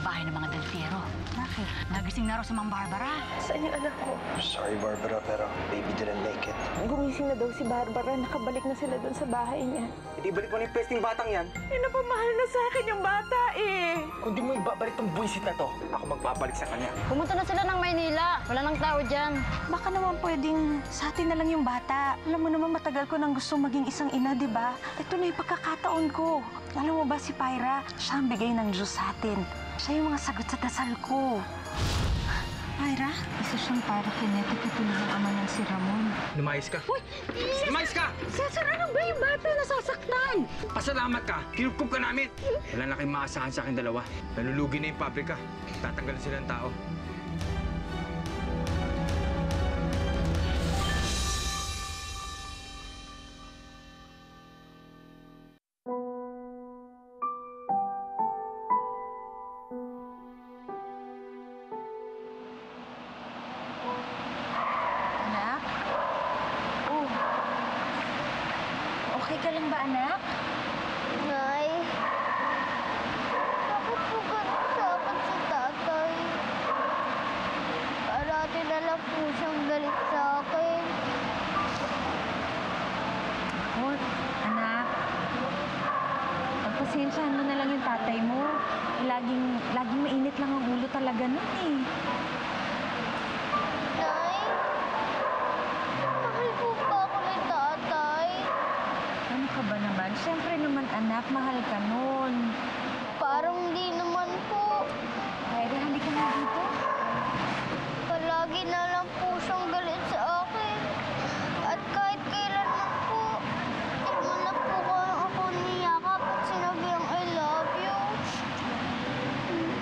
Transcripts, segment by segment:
bahay ng mga daltero. Bakit? Nagising na raw si Mang Barbara. Saan yung anak ko? Sorry, Barbara, pero baby didn't make it. Gumising na daw si Barbara. Nakabalik na sila doon sa bahay niya. Hindi balik mo na yung pesting batang yan. Napamahal na sa akin yung bata eh. Kung di mo ibabalik tong buwisit na to, ako magbabalik sa kanya. Pumunta na sila ng Maynila. Wala nang tao dyan. Baka naman pwedeng sa atin na lang yung bata. Alam mo naman matagal ko nang gusto maging isang ina, di ba? Ito na yung pagkakataon ko. Alam mo ba si Pyra? Siya ang bigay ng Diyos sa atin. Siya yung mga sagot sa dasal ko. Pyra? Isa siyang parakinetic katulad ng ama ng si Ramon. Lumayas ka. Uy! Lumayas ka! Cesar, ano ba yung bata nasasaktan? Pasalamat ka! Kinupkup ka namin! Wala na kayong maasahan sa akin dalawa. Nalulugi na yung pabrika. Tatanggalan sila ng tao. Anak? Oh. Okay ka lang ba, anak? Nay, bakit po ganun sa akin si tatay? Parati na lang po siyang galit sa akin. Oh, anak. Pagpasensyahan mo na lang yung tatay mo. Laging mainit lang ang ulo talaga nun eh. Nay, mahal po ba ako ni tatay? Ano ka ba naman? Siyempre naman, anak, mahal ka nun. Parang di naman po. Pyra, halika na dito. Palagi na lang po siyang galit sa akin. At kahit kailanman po, di mo na po ako niyakap at sinabing I love you.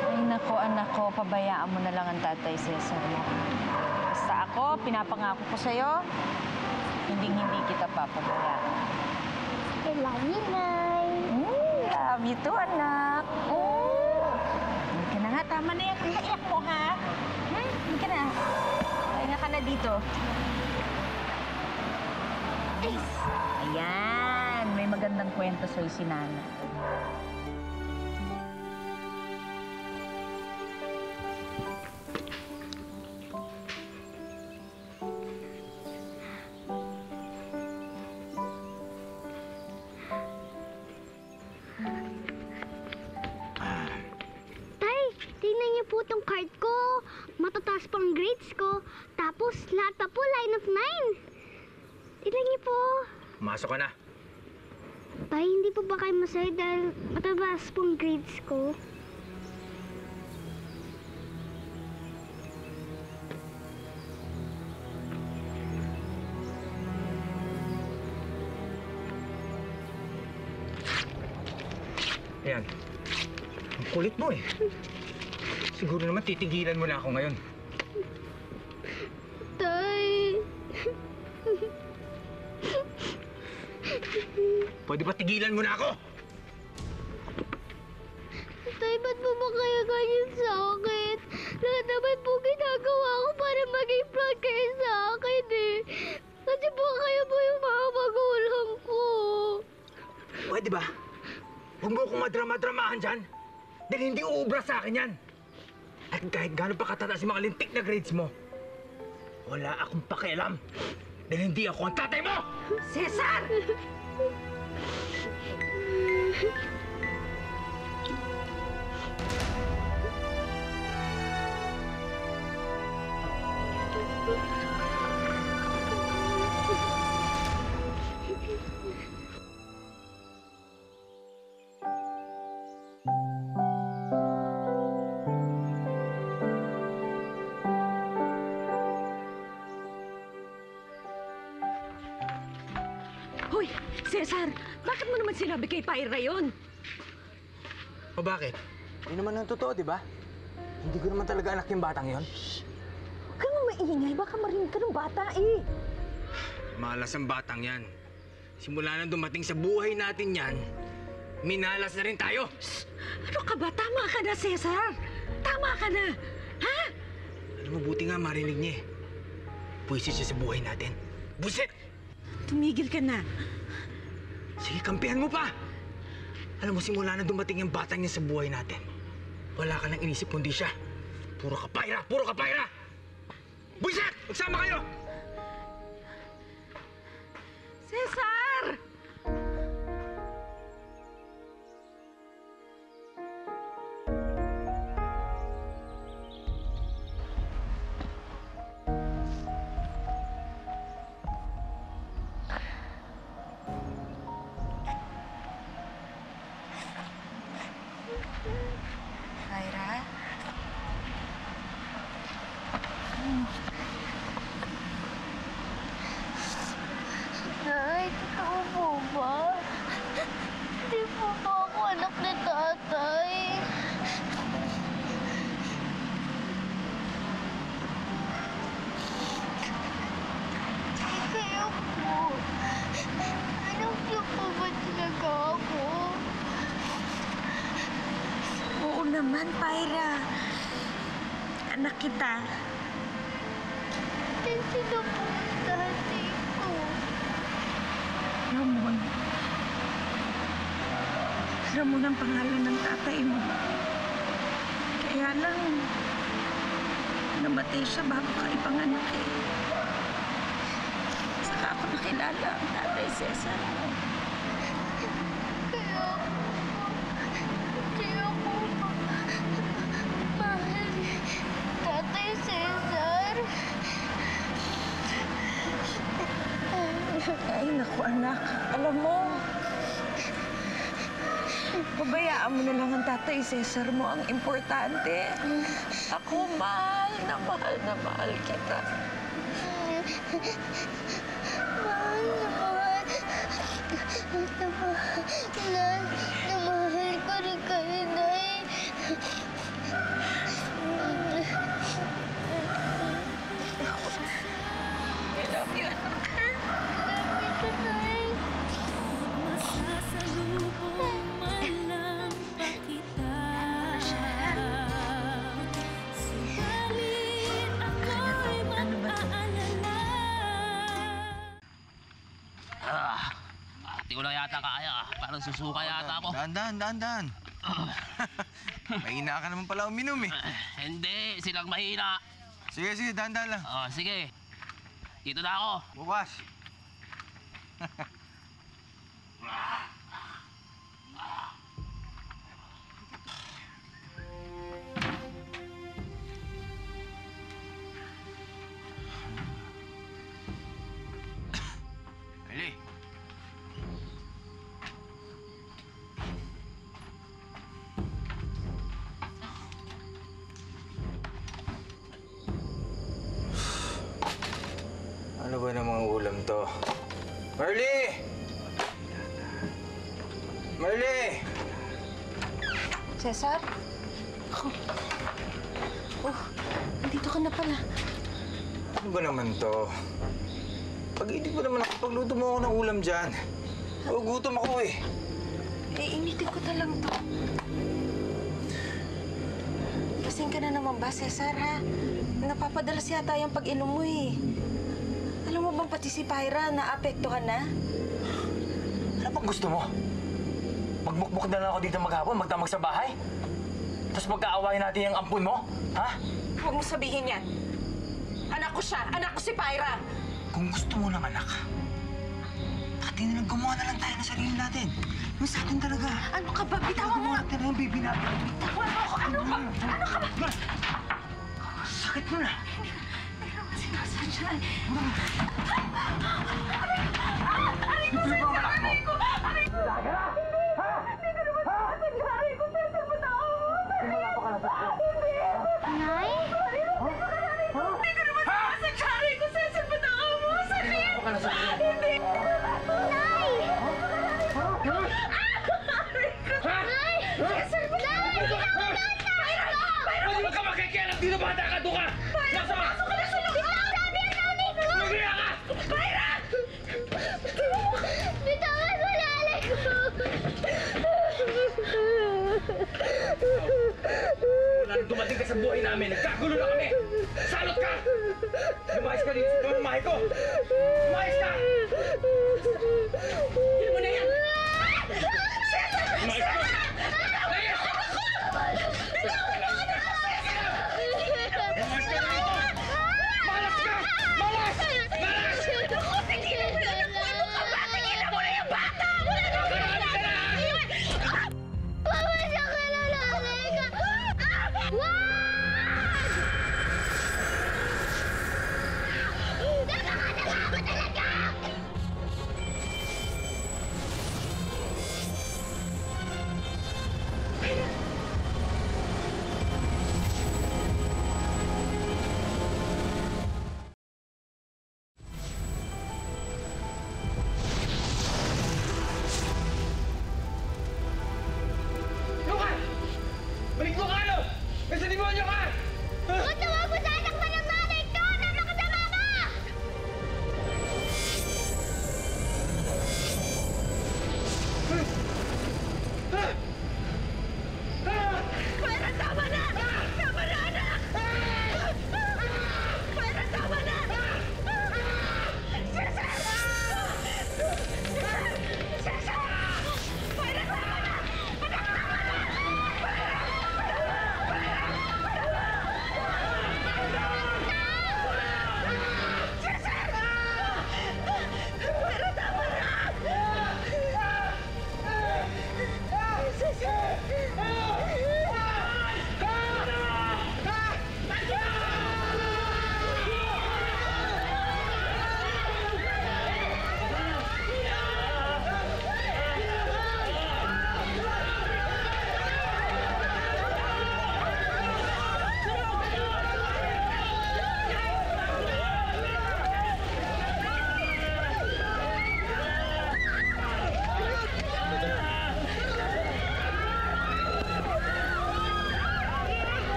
Ay, nako, anak ko, pabayaan mo na lang ang tatay Cesar mo. Basta ako, pinapangako ko sa'yo, hindi kita papabayaan. I love you, Nay. Love you too, anak. Hindi ka na nga, tama na yan. Iyak mo, ha? Hindi ka na. Pahinga ka na dito. Ayan, may magandang kwento sa'yo si Nana. Tay, tingnan niyo po tong card ko. Matataas pang grades ko. Tapos lahat pa po line of 9. Tingnan niyo po. Masok ka na. Tay, hindi po ba kayo masaya dahil matataas pang grades ko? Ayan. Ang kulit mo eh. Siguro naman titigilan mo na ako ngayon. Tay. Pwede ba tigilan mo na ako? Tay, ba't po ba kayo ganyan sa akin? Lahat naman po ginagawa ko para maging proud kayo sa akin eh. Kasi po kayo po yung mga magulang ko. Pwede ba? Huwag mo akong madrama-dramahan dyan. Dahil hindi uubra sa akin yan. At kahit gaano pa katataas yung mga lintik na grades mo, wala akong pakialam. Dahil hindi ako ang tatay mo! Cesar! Hoy, Cesar! Bakit mo naman sinabi kay Pyra yun? O bakit? Hindi naman ang totoo, di ba? Hindi ko naman talaga anak yung batang yon. Huwag kang maingay. Baka marinig ka ng bata eh. Malas ang batang yan. Simula nang dumating sa buhay natin yan, minalas na rin tayo. Ano ka ba? Tama ka na, Cesar. Tama ka na. Ha? Alam mo, buti nga marinig niya eh. Puwisit siya sa buhay natin. Busit! Tumigil ka na. Sige, kampihan mo pa! Alam mo, simula na dumating yung batang niya sa buhay natin, Wala ka nang inisip kundi siya. Puro ka Pyra! Puro ka Pyra! Buisit! Magsama kayo! Cesar! Myra? Nay, totoo po ba? Hindi po ba ako anak ni tatay? Kaya po, anak niyo po ba talaga ako? Oo naman, Pyra. Anak kita. Sino po ang tatay ko? Ramon. Ramon ang pangalan ng tatay mo. Kaya lang, namatay siya bago ka ipanganak eh. Saka ako nakilala ang tatay Cesar mo. Kaya ako mahal ni Tatay Cesar. Ay, naku anak. Alam mo, pabayaan mo na lang ang tatay Cesar mo. Ang importante, ako mahal na mahal kita. Mahal na mahal. Na mahal ko rin kayo, Nay. I love you, anak. Love you, Nay. Masasalubong man lang pa kita. Subalit ako'y Ano ba to? mag-aalala. Hindi ko lang yata kaya. Parang susuka yata ako. Dahan. Mahina ka naman pala uminom eh. Hindi, silang mahina. Sige, dahan lang. Sige. Dito na ako. Bukas. Ali. Ano ba namang ulam to? Marley! Marley! Cesar? Nandito ka na pala. Ano ba naman to? Pag hindi pa naman ako, pagluto mo ako ng ulam dyan. Gutom ako eh. Initin ko na lang to. Lasing ka na naman ba, Cesar, ha? Napapadalas yata yung pag-inom mo eh. Alam mo bang pati si Pyra naapektuhan na? Ano pang gusto mo? Magmukmuk na lang ako dito maghapon, magdamag sa bahay? Tapos magkaawayan natin yung ampun mo? Ha? Huwag mo sabihin yan. Anak ko siya. Anak ko si Pyra. Kung gusto mo ng anak, bakit hindi na gumawa na lang tayo ng sarili natin? Yung sa atin talaga. Ano ka ba? Bitawan mo! Gumawa natin ng baby natin. Bitawan mo ako! Ano ba? Ano ka ba? Sakit mo na. Pero sinasadya. Nay? Pwede ka makikialam dito, bata ka, doon ka! Nasa! Pasok ka na sa loob! Maghiya ka! Bitawan mo lalay ko! Nang dumating ka sa buhay namin, nagkagulo na kami! Salot ka! Lumayas ka dito sa pamamahay ko! Lumayas ka! Hindi mo na yan! Lumayas ka! Lumayas!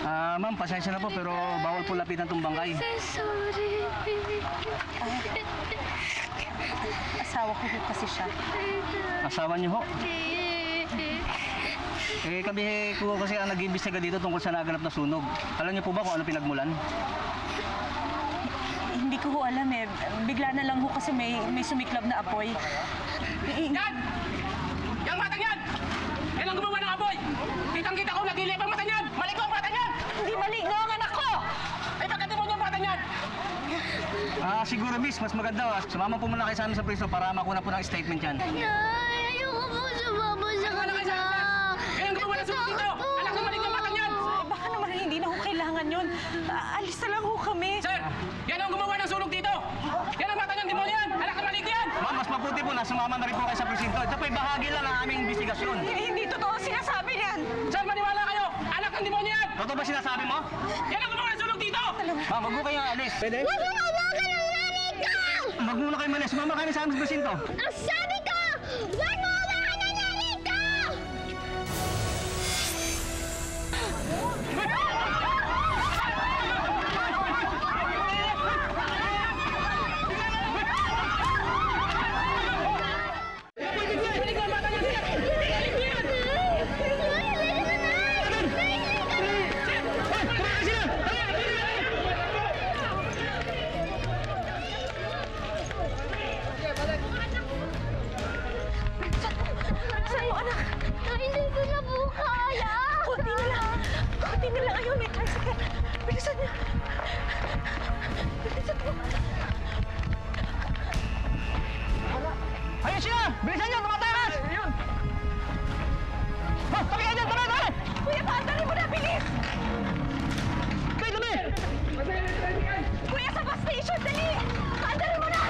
Ma'am, pasensya na po pero bawal po lapitan tong bangkay. Sorry. Asawa ko po kasi siya. Asawa niyo ho. Kami po kasi ang nag-iimbestiga dito tungkol sa naganap na sunog. Alam niyo po ba kung ano pinagmulan? Hindi ko ho alam eh. Bigla na lang ho kasi may sumiklab na apoy. Yan! Yang mata niyan! Yan ang gumawa ng apoy! Kitang-kita ko, nagilip ang mata niyan! Mali ko ang mata niyan! Hindi maligo ang anak ko! Ay, bakit mo yung mata niyan? Siguro miss, mas maganda. Sumama po muna kayo sa amin sa preso para makuha po ng statement yan. Nay, ayoko po sumama sa kanya. Yan ang gumawa ng sunog dito! Anak na mali ko ang mata niyan! Baka naman hindi na ho kailangan yun. Alis na lang ho kami. Sir! Yan ang gumawa ng sunog dito! Yan ang mata niyan, demonyo yan! Anak na mali ko yan! Ma'am, mas mabuti po na sumama na rin po kayo sa presinto. Ito po'y bahagi lang ng aming investigasyon. Hindi totoo ang sinasabi niyan. Sir, maniwala kayo! Anak ng demonyo yan! Totoo ba sinasabi mo? Yan ang gumawa ng sunog dito! Ma'am, wag mo kayo alis. Pwede? Huwag mo hawakan ang nanay ko! Wag muna kayo malis. Sumama kayo sa amin sa presinto. Ang sabi ko! Huwag mo hawakan ang nanay ko! Sa'yo, anak. Hindi ko na po kaya! Kunti na lang. Kunti na lang. Ayun, may tricycle. Bilisan niyo. Bilisan mo. Ayun siya! Bilisan niyo! Tumatakas! Ayun! Tabi kayo dyan! Tabi! Kuya, paandali mo na. Bilis! Tabi! Tabi! Kuya, sa bus station. Dali! Paandali mo na!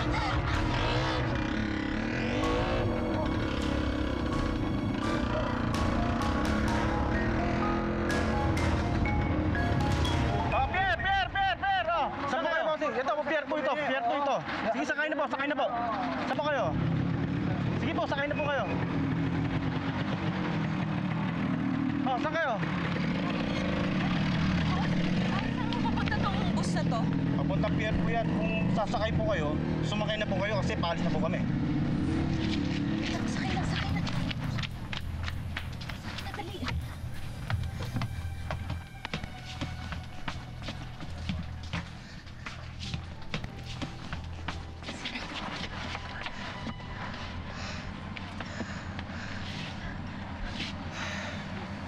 Pierre! Oh, saan po kayo, bossing? Ito, Pierre po ito. Sige, sakay na po. Saan po kayo? Sige po, sakay na po kayo. Oh, saan kayo? Saan mo papunta tong bus na to? Papunta Pierre po yan. Kung sasakay po kayo, sumakay na po kayo kasi paalis na po kami. Sakay na. Sakay na. Dali.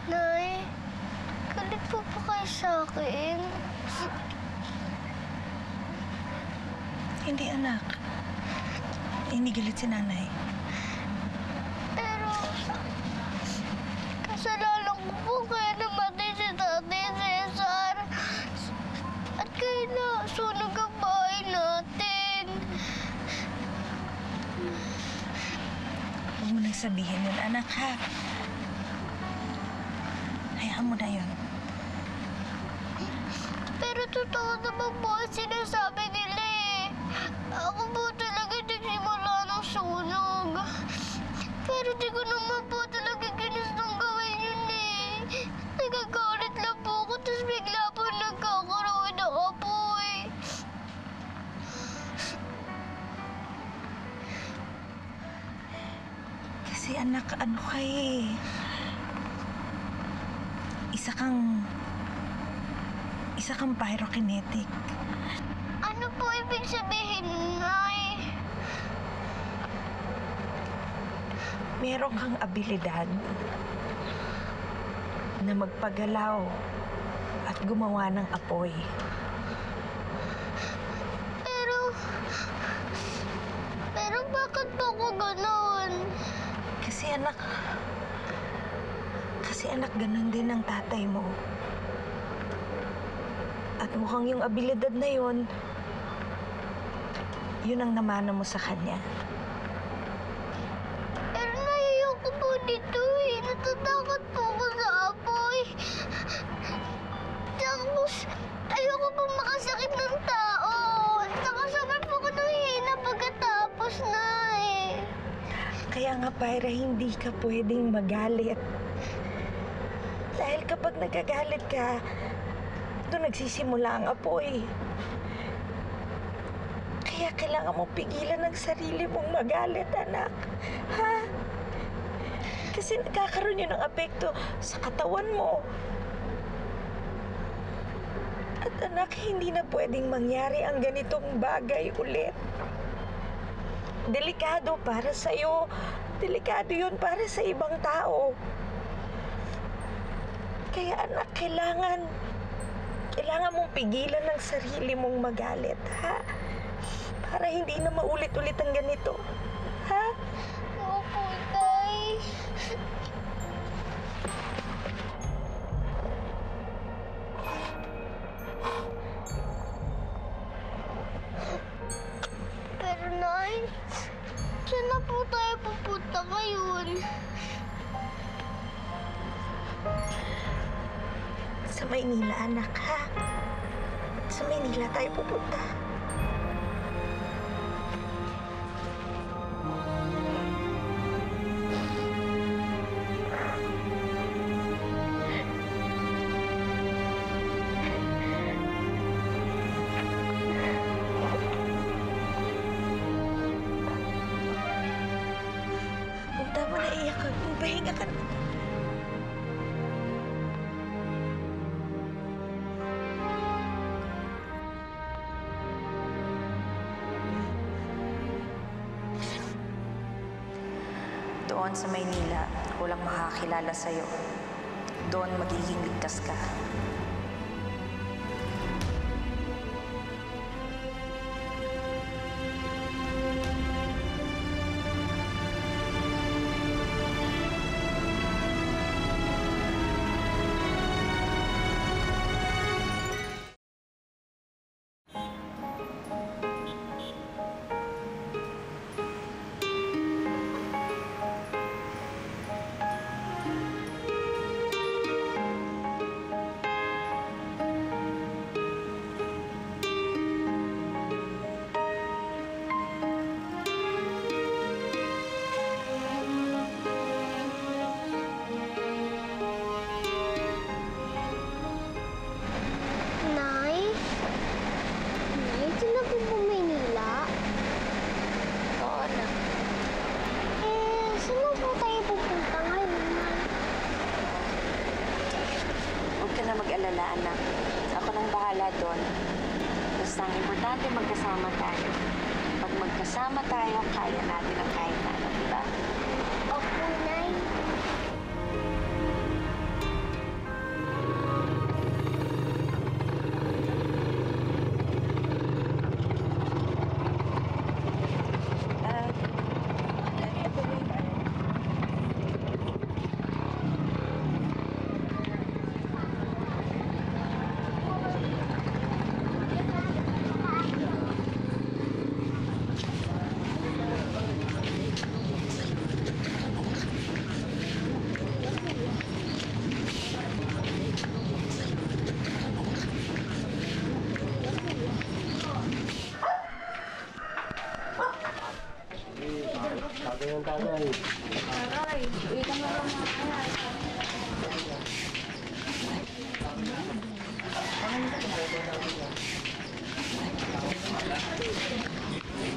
Nay, galit po ba kayo sa akin? Hindi, anak. Hindi galit si nanay. Pero, kasalanan ko po kaya namatay si Tatay Cesar. At kaya na sunog ang bahay natin. Huwag mo nang sabihin yun, anak, ha? Hayaan mo na yun. Pero totoo naman po ang sinasabi nila eh. Ako po talaga nagsimula ng sunog. Pero di ko naman po talaga ginustong gawin yun eh. Nagagalit lang po ako, tapos bigla po nagkakaroon ng apoy. Kasi anak, ano ka eh. Isa kang pyrokinetic. Ano po ibig sabihin, Nay? Meron kang abilidad na magpagalaw at gumawa ng apoy. Pero bakit po ako ganon? Kasi anak, ganun din ang tatay mo. At mukhang yung abilidad na yun ang namana mo sa kanya. Pero naiayoko po dito eh. Natatakot po ako sa apoy. Tapos, ayoko po makasakit ng tao. Saka sobrang po ako nahihina pagkatapos na eh. Kaya nga, Pyra, hindi ka pwedeng magalit. Dahil kapag nagagalit ka, doon nagsisimula ang apoy. Kaya kailangan mo pigilan ang sarili mong magalit, anak. Ha? Kasi nagkakaroon yun ng apekto sa katawan mo. At anak, hindi na pwedeng mangyari ang ganitong bagay ulit. Delikado para sa'yo. Delikado yun para sa ibang tao. Kaya anak, kailangan mong pigilan ang sarili mong magalit, ha? Para hindi na maulit-ulit ang ganito. Ha? Opo, Tay. Pero, Nay, saan na po tayo pupunta ngayon? Sa Maynila, anak, ha? Sa Maynila tayo pupunta. Kung tama na iyak ka, kung pahinga ka na. Doon sa Maynila, walang makakilala sa'yo. Doon magiging ligtas ka. Nay? Nay, saan na po po Maynila? Oo, anak. Saan na po tayo pupunta ngayon, Nay? Huwag ka na mag-alala, anak. Ako nang bahala doon. Basta ang importante, magkasama tayo. Pag magkasama tayo, kaya natin ang kahit na ano, diba? Opo, Nay.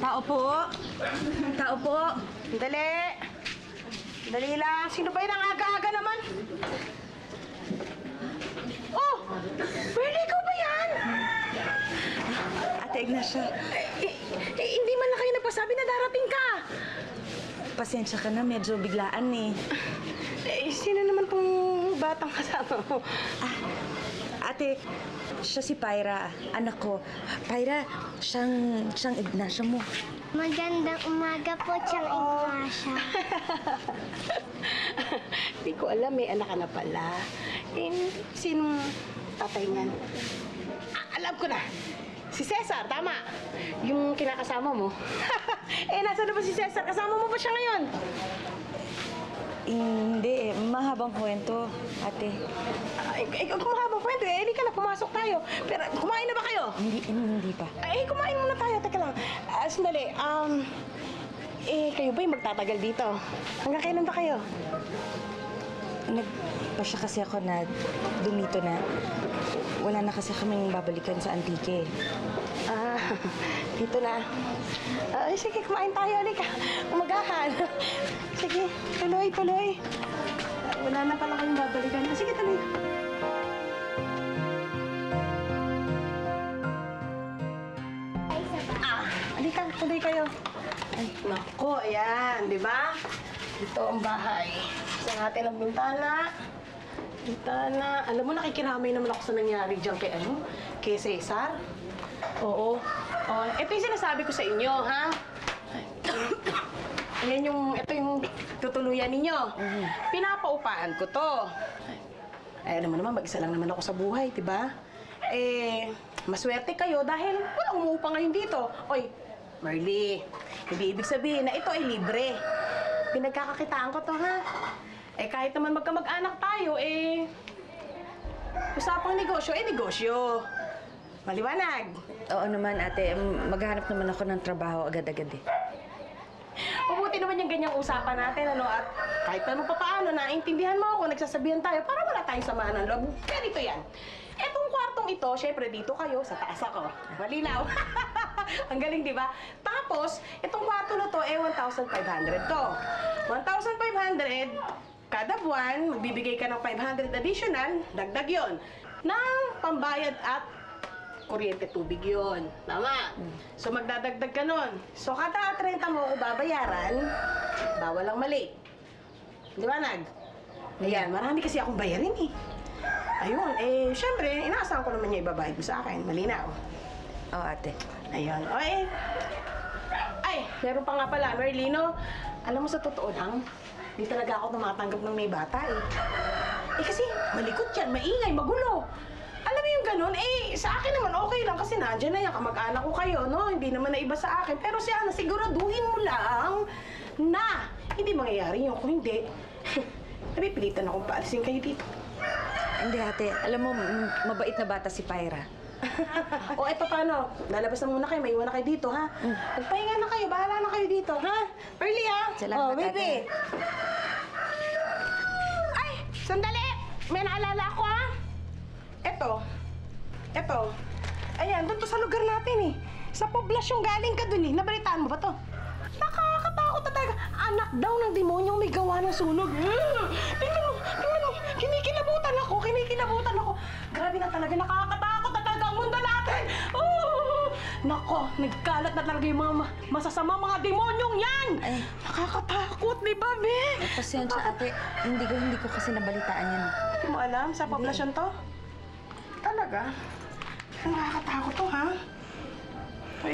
Tao po. Tao po. Dali. Dali lang. Sino ba yun ang aga-aga naman? Oh! Well, ikaw ba yan? Ate Ignacia. Hindi man lang kayo nagpasabi na darating ka. Pasensya ka na, medyo biglaan eh. Sino naman pong batang kasama mo? Ate, siya si Pyra, anak ko. Pyra, siyang Ignacia mo. Magandang umaga po, Tiyang Ignacia. Hindi ko alam, may anak ka na pala. Sinong tatay niyan? Alam ko na! Si Cesar, tama! Yung kinakasama mo. Nasaan na ba si Cesar? Kasama mo ba siya ngayon? Hindi, mahabang kwento, ate. Kung mahabang kwento, hindi ka na, pumasok tayo. Pero kumain na ba kayo? Hindi pa. Kumain muna tayo. Teka lang. Sandali, kayo ba yung magtatagal dito? Hanggang kailan ba kayo? Nagpasya kasi ako na dumito na. Wala na kasi kaming babalikan sa Antique. Dito na. Sige, kumain tayo. Halika. Umagahan. Sige, tuloy. Wala na pala kayong babalikan. Sige, tuloy. Halika, tuloy kayo. Ay, naku, ayan, di ba? Ito ang bahay. Sa natin ang bintana. Alam mo, nakikiramay naman ako sa nangyari dyan kay Cesar. Oo. Ito yung sinasabi ko sa inyo, ha? Ito yung tutuluyan ninyo. Pinapaupahan ko to. Alam mo naman, mag-isa lang naman ako sa buhay, di ba? Maswerte kayo dahil walang umuupa ngayon dito. Oy, Marley, hindi ibig sabihin na ito ay libre. Pinagkakakitaan ko to, ha? Kahit naman magkamag-anak tayo, usapang negosyo, negosyo. Maliwanag. Oo naman, ate. Maghahanap naman ako ng trabaho agad-agad eh. Mabuti naman yung ganyang usapan natin, ano? At kahit naman papaano, naintindihan mo ako, nagsasabihan tayo para wala tayong samaan ng loob. Ganito yan. Etong kwartong ito, syempre dito kayo, sa taas ako. Malinaw. Ang galing, di ba? Tapos, itong kwarto na to, 1,500 to. 1,500, kada buwan, magbibigay ka ng 500 additional, dagdag yon ng pambayad at kuryente tubig yon. Tama? So, magdadagdag ka nun. So, kada 30 mo ako babayaran, bawal lang mali. Liwanag? Ayan, marami kasi akong bayarin eh. Ayun, syempre, inaasahan ko naman niya ibabayad mo sa akin. Malinaw. Oo, ate. Ayun. Ay, meron pa nga pala, Merlino. Alam mo, sa totoo lang, di talaga ako tumatanggap ng may bata eh. Kasi malikot yan, maingay, magulo. Alam mo yung ganun, sa akin naman okay lang kasi nandiyan na yan, kamag-anak ko kayo, no? Hindi naman na iba sa akin. Pero sana siguraduhin mo lang na hindi mangyayari yun. Kung hindi, napipilitan akong paalisin kayo dito. Hindi, ate. Alam mo, mabait na bata si Pyra. Eto paano? Lalabas na muna kayo, may iwan na kayo dito, ha? Magpahinga na kayo, bahala na kayo dito, ha? Pearly, ha? Salamat, baby. ate. Ay, sandali! May naalala ako, ha? Eto. Ayan, doon to sa lugar natin, eh. Sa poblasyong galing ka dun, eh. Nabalitaan mo ba to? Nakakatakot na talaga. Anak daw ng demonyong may gawa ng sunog. Tingnan mo. Kinikilabutan ako. Grabe na talaga, nakakatakot na talaga ang mundo natin. Nako, nagkalat na talaga yung mga masasama mga demonyong yan. Nakakatakot, di ba, Be? Pasensya, ate. Hindi ko kasi nabalitaan yan. Hindi mo alam sa poblasyon to? Talaga? Nakakatakot to, ha?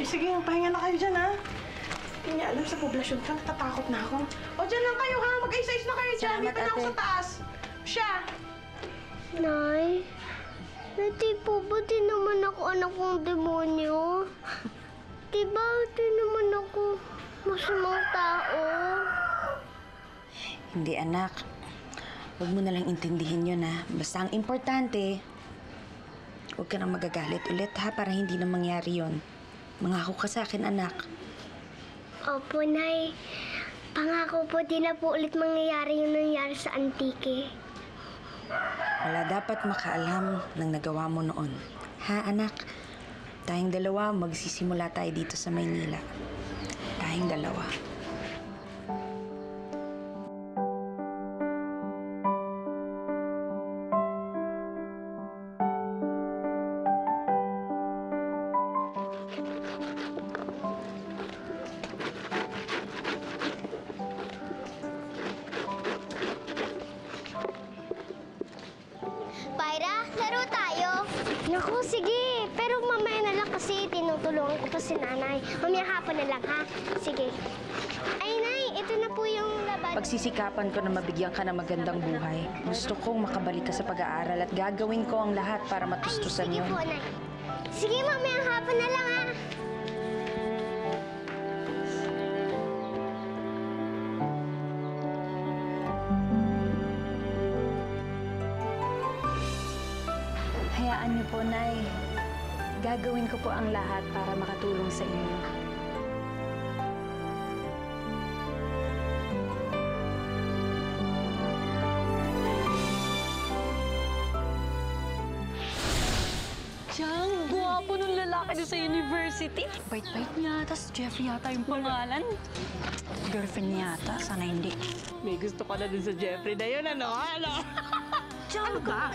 Sige, pahinga na kayo dyan, ha? Hindi niya alam sa poblasyon to, natatakot na ako. Dyan lang kayo, ha? Mag-ayos-ayos na kayo dyan. Dito na ako sa taas. Siya. Nay, di po ba di naman ako anak ng demonyo? Di ba di naman ako masamang tao? Hindi, anak. Huwag mo nalang intindihin yun, ha? Basta ang importante, huwag ka nang magagalit ulit, ha? Para hindi na mangyari yun. Mangako ka sa akin, anak. Opo, Nay. Pangako po, di na po ulit mangyayari yung nangyari sa Antique. Wala dapat makaalam ng nagawa mo noon. Ha, anak? Tayong dalawa, magsisimula tayo dito sa Maynila. Tayong dalawa. Pyra, laro tayo. Naku, sige. Pero mamaya na lang kasi tinutulungan ko pa si nanay. Mamaya hapon na lang, ha? Sige. Ay, Nay, ito na po yung laban. Pagsisikapan ko na mabigyan ka ng magandang buhay. Gusto kong makabalik ka sa pag-aaral at gagawin ko ang lahat para matustusan Sige yun. po, Nay. Sige, mamaya hapon na lang, ha? Hayaan niyo po, Nay. Gagawin ko po ang lahat para makatulong sa inyo. Siyang guwapo nung lalaki doon sa university. Bait-bait niya, tas Jeffrey yata yung pangalan. Girlfriend niya yata, sana hindi. May gusto ka na din sa Jeffrey na yun, ano? Ano ka?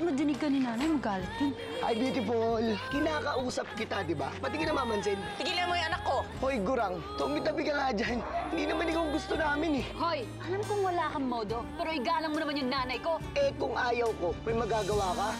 Madinig ka ni nanay, magalit yun. Ay, beautiful. Kinakausap kita, di ba? Pati ka namamansin. Tigilan mo yung anak ko! Hoy, Gurang, tumitabi ka nga dyan. Hindi naman ikaw gusto namin eh. Hoy, alam kong wala kang modo, pero igalang mo naman yung nanay ko. Eh, kung ayaw ko, may magagawa ka?